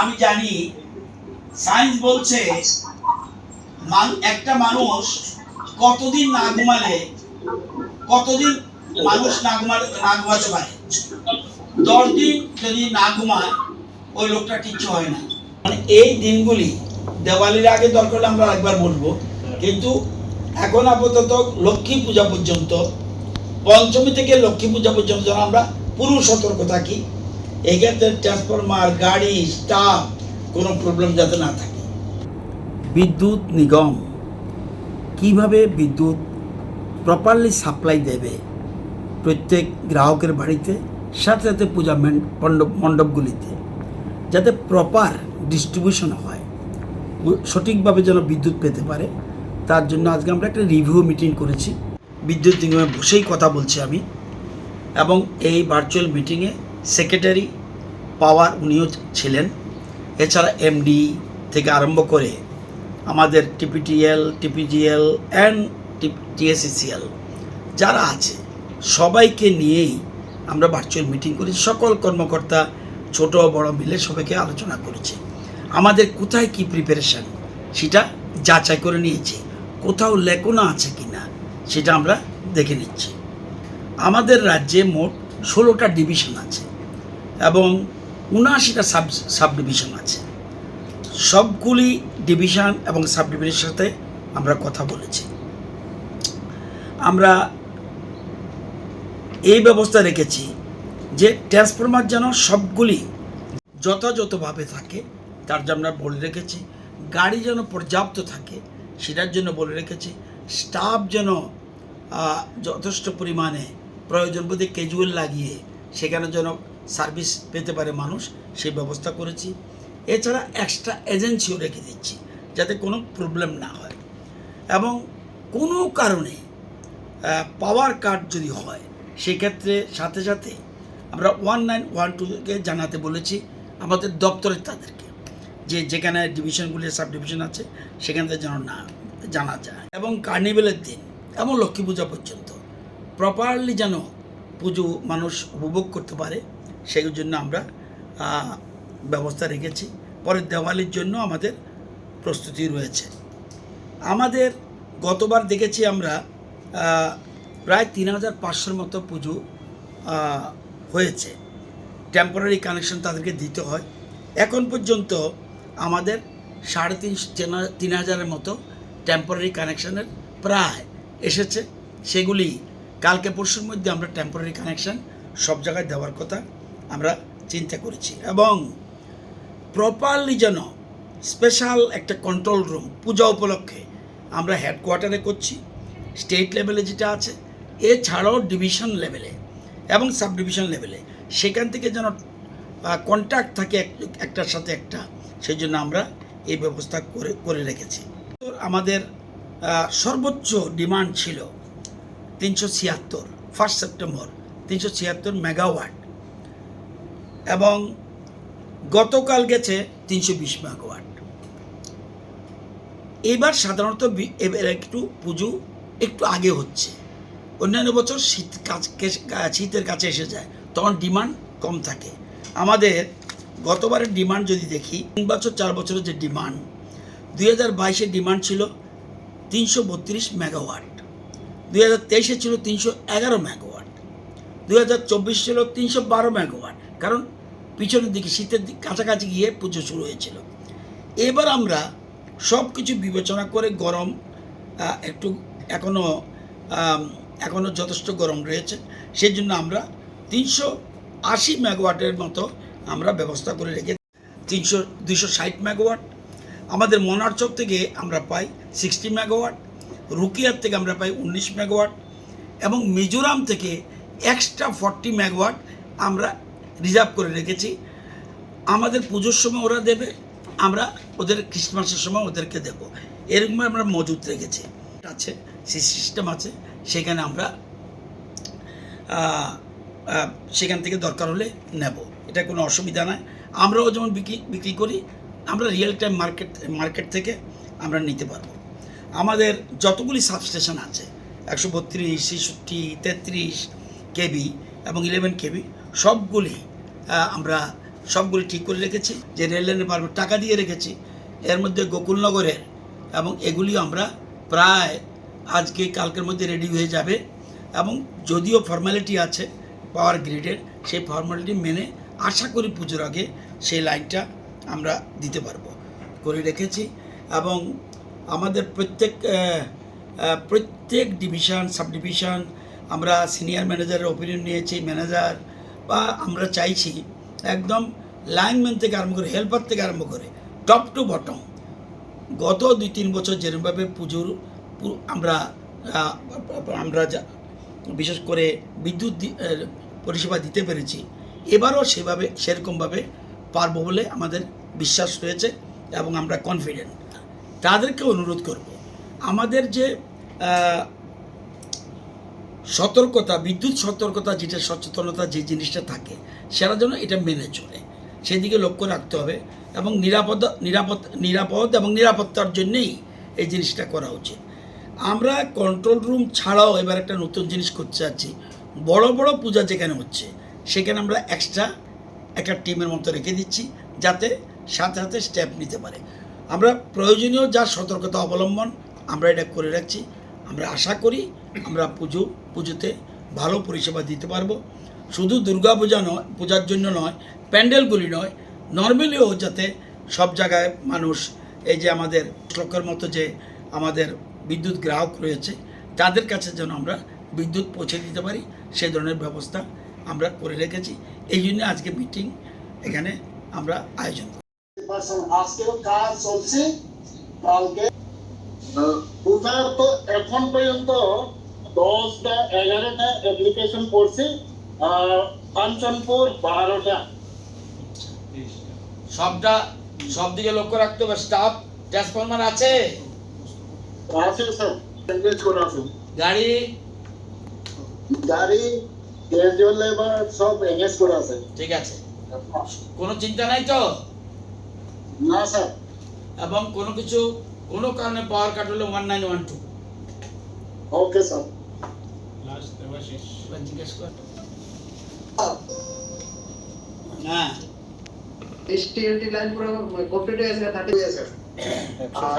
আমি জানি সায়েন্স বলছে একটা মানুষ কতদিন না ঘুমালে কতদিন মানুষ না ঘুমাতে পারে। 10 দিন যদি না ঘুমায় ওই লোকটা কিচ্ছু হয় না। মানে এই দিনগুলি দেওয়ালির আগে দরকার আমরা একবার বলবো, কিন্তু এখন আপাতত লক্ষ্মী পূজা পর্যন্ত, পঞ্চমী থেকে লক্ষ্মী পূজা পর্যন্ত আমরা পুরো সতর্ক থাকি। এক্ষেত্রে ট্রান্সফরমার, গাড়ি, স্টাফ কোনো প্রবলেম যাতে না থাকে। বিদ্যুৎ নিগম কিভাবে বিদ্যুৎ প্রপারলি সাপ্লাই দেবে প্রত্যেক গ্রাহকের বাড়িতে, সাথে সাথে পূজা মণ্ডপগুলিতে, যাতে প্রপার ডিস্ট্রিবিউশন হয়, সঠিকভাবে যেন বিদ্যুৎ পেতে পারে, তার জন্য আজকে আমরা একটা রিভিউ মিটিং করেছি। বিদ্যুৎ নিগমে বসেই কথা বলছি আমি, এবং এই ভার্চুয়াল মিটিংয়ে সেক্রেটারি পাওয়ার উনিও ছিলেন। এছাড়া এমডি থেকে আরম্ভ করে আমাদের টিপিটিএল, টিপিজিএল অ্যান্ড টিএসসিসিএল যারা আছে সবাইকে নিয়েই আমরা ভার্চুয়াল মিটিং করেছি। সকল কর্মকর্তা ছোট বড় মিলে সবাইকে আলোচনা করেছি। আমাদের কোথায় কি প্রিপারেশান সেটা যাচাই করে নিয়েছি, কোথাও লেকোনা আছে কি না সেটা আমরা দেখে নিচ্ছি। আমাদের রাজ্যে মোট 16টা ডিভিশন আছে এবং 79টা সাব ডিভিশন আছে। সবগুলি ডিভিশন এবং সাব ডিভিশনের সাথে আমরা কথা বলেছি। আমরা এই ব্যবস্থা রেখেছি যে ট্রান্সফরমার যেন সবগুলি যথাযথভাবে থাকে, তার জন্য আমরা বলে রেখেছি। গাড়ি যেন পর্যাপ্ত থাকে সেটার জন্য বলে রেখেছি। স্টাফ যেন যথেষ্ট পরিমাণে প্রয়োজন বোধে ক্যাজুয়াল লাগিয়ে সেখানে যেন সার্ভিস পেতে পারে মানুষ, সেই ব্যবস্থা করেছি। এছাড়া এক্সট্রা এজেন্সিও রেখে দিচ্ছি যাতে কোনো প্রবলেম না হয়, এবং কোনো কারণে পাওয়ার কাট যদি হয় সেক্ষেত্রে সাথে সাথে আমরা 1912-কে জানাতে বলেছি আমাদের দপ্তরের তাদেরকে, যে যেখানে ডিভিশনগুলি সাব ডিভিশন আছে সেখান থেকে যেন না জানা যায়। এবং কার্নিভেলের দিন এবং লক্ষ্মী পূজা পর্যন্ত প্রপারলি যেন পুজো মানুষ উপভোগ করতে পারে, সেই জন্য আমরা ব্যবস্থা রেখেছি। পরে দেওয়ালির জন্য আমাদের প্রস্তুতি রয়েছে। আমাদের গতবার দেখেছি আমরা প্রায় 3500 মতো পুজো হয়েছে। টেম্পোরারি কানেকশন তাদেরকে দিতে হয়। এখন পর্যন্ত আমাদের 3500-3000 মতো টেম্পোরারি কানেকশানের প্রায় এসেছে। সেগুলি কালকে পরশুর মধ্যে আমরা টেম্পোরারি কানেকশান সব জায়গায় দেওয়ার কথা আমরা চিন্তা করেছি। এবং প্রপারলি যেন স্পেশাল একটা কন্ট্রোল রুম পূজা উপলক্ষে আমরা হেডকোয়ার্টারে করছি, স্টেট লেভেলে যেটা আছে, এছাড়াও ডিভিশন লেভেলে এবং সাব ডিভিশন লেভেলে, সেখান থেকে যেন কন্ট্যাক্ট থাকে একটার সাথে একটা, সেই জন্য আমরা এই ব্যবস্থা করে রেখেছি। আমাদের সর্বোচ্চ ডিমান্ড ছিল 376, 1 সেপ্টেম্বর 376 মেগাওয়াট, এবং গতকাল গেছে 320 মেগাওয়াট। এবার সাধারণত এবার একটু পুজো একটু আগে হচ্ছে। অন্যান্য বছর শীতের কাছে এসে যায়, তখন ডিমান্ড কম থাকে। আমাদের গতবারের ডিমান্ড যদি দেখি, 3 বছর 4 বছরের যে ডিমান্ড, 2022-এর ডিমান্ড ছিল 332 মেগাওয়াট, 2023-এ ছিল 311 মেগাওয়াট, 2024 ছিল 312 মেগাওয়াট, কারণ পিছনের দিকে শীতের কাছাকাছি গিয়ে পুজো শুরু হয়েছিল। এবার আমরা সব কিছু বিবেচনা করে, গরম একটু এখনও যথেষ্ট গরম রয়েছে, সেই জন্য আমরা 380 মেগাওয়াটের মতো আমরা ব্যবস্থা করে রেখেছি। 260 মেগাওয়াট আমাদের মনারচক থেকে আমরা পাই 60 মেগাওয়াট, রুকিয়ার থেকে আমরা পাই 19 মেগাওয়াট, এবং মিজোরাম থেকে এক্সট্রা 40 মেগাওয়াট আমরা রিজার্ভ করে রেখেছি। আমাদের পুজোর সময় ওরা দেবে, আমরা ওদের ক্রিসমাসের সময় ওদেরকে দেবো, এরকম আমরা মজুত রেখেছি। আছে সিস্টেম আছে, সেখানে আমরা সেখান থেকে দরকার হলে নেব, এটা কোনো অসুবিধা নয়। আমরাও যেমন বিক্রি করি, আমরা রিয়েল টাইম মার্কেট থেকে আমরা নিতে পারবো। আমাদের যতগুলি সাবস্টেশন আছে 132, 66, 33 কেবি এবং 11 কেবি, সবগুলি আমরা সবগুলি ঠিক করে রেখেছি, যে রেল লাইনের পারমিট টাকা দিয়ে রেখেছি, এর মধ্যে গোকুলনগরের, এবং এগুলি আমরা প্রায় আজকে কালকের মধ্যে রেডি হয়ে যাবে। এবং যদিও ফর্মালিটি আছে পাওয়ার গ্রিডের, সেই ফর্মালিটি মেনে আশা করি পুজোর আগে সেই লাইনটা আমরা দিতে পারবো, করে রেখেছি। এবং আমাদের প্রত্যেক ডিভিশন, সাব ডিভিশন আমরা সিনিয়র ম্যানেজারের ওপিনিয়ন নিয়েছি, ম্যানেজার বা আমরা চাইছি একদম লাইনম্যান থেকে আরম্ভ করে, হেল্পার থেকে আরম্ভ করে, টপ টু বটম গত 2-3 বছর যেরকমভাবে পুজোর আমরা বিশেষ করে বিদ্যুৎ পরিষেবা দিতে পেরেছি, এবারও সেরকমভাবে পারবো বলে আমাদের বিশ্বাস রয়েছে এবং আমরা কনফিডেন্ট। তাদেরকে অনুরোধ করব, আমাদের যে সতর্কতা, বিদ্যুৎ সতর্কতা, যেটা সচেতনতা যে জিনিসটা থাকে, সেটা যেন এটা মেনে চলে, সেদিকে লক্ষ্য রাখতে হবে। এবং নিরাপদ এবং নিরাপত্তার জন্যেই এই জিনিসটা করা উচিত। আমরা কন্ট্রোল রুম ছাড়াও এবার একটা নতুন জিনিস করতে চাচ্ছি। বড় বড় পূজা যেখানে হচ্ছে সেখানে আমরা এক্সট্রা একটা টিমের মতো রেখে দিচ্ছি, যাতে সাথে সাথে স্টেপ নিতে পারে। আমরা প্রয়োজনীয় যা সতর্কতা অবলম্বন আমরা এটা করে রাখছি। আমরা আশা করি আমরা পুজোতে ভালো পরিষেবা দিতে পারবো। শুধু দুর্গা পূজার জন্য নয়, প্যান্ডেলগুলি নয়, নর্মালিও যাতে সব জায়গায় মানুষ, এই যে আমাদের লক্ষের মতো যে আমাদের বিদ্যুৎ গ্রাহক রয়েছে, তাদের কাছে যেন আমরা বিদ্যুৎ পৌঁছে দিতে পারি, সেই ধরনের ব্যবস্থা আমরা করে রেখেছি। এই জন্য আজকে মিটিং এখানে আমরা আয়োজন করি। আজকেও কাজ চলছে, কালকে পূজার তো এখন পর্যন্ত 10টা 11টা অ্যাপ্লিকেশন করছি, আর কাঞ্চনপুর 12টা। সব দিকে লক্ষ্য রাখতে হবে। স্টাফ ট্রান্সফরমার আছে স্যার, এনগেজ করা আছে। গাড়ি ক্যাজুয়াল লেবার সব এনগেজ করা আছে। ঠিক আছে, কোনো চিন্তা নাই তো? না স্যার। এবং কোনো কারণে পাওয়ার কাট হলে 1912 ওকে স্যার। জিজ্ঞেস কর। হ্যাঁ, STLT লাইন পুরো কমপ্লিট হয়ে গেছে, 30 হয়ে গেছে। আর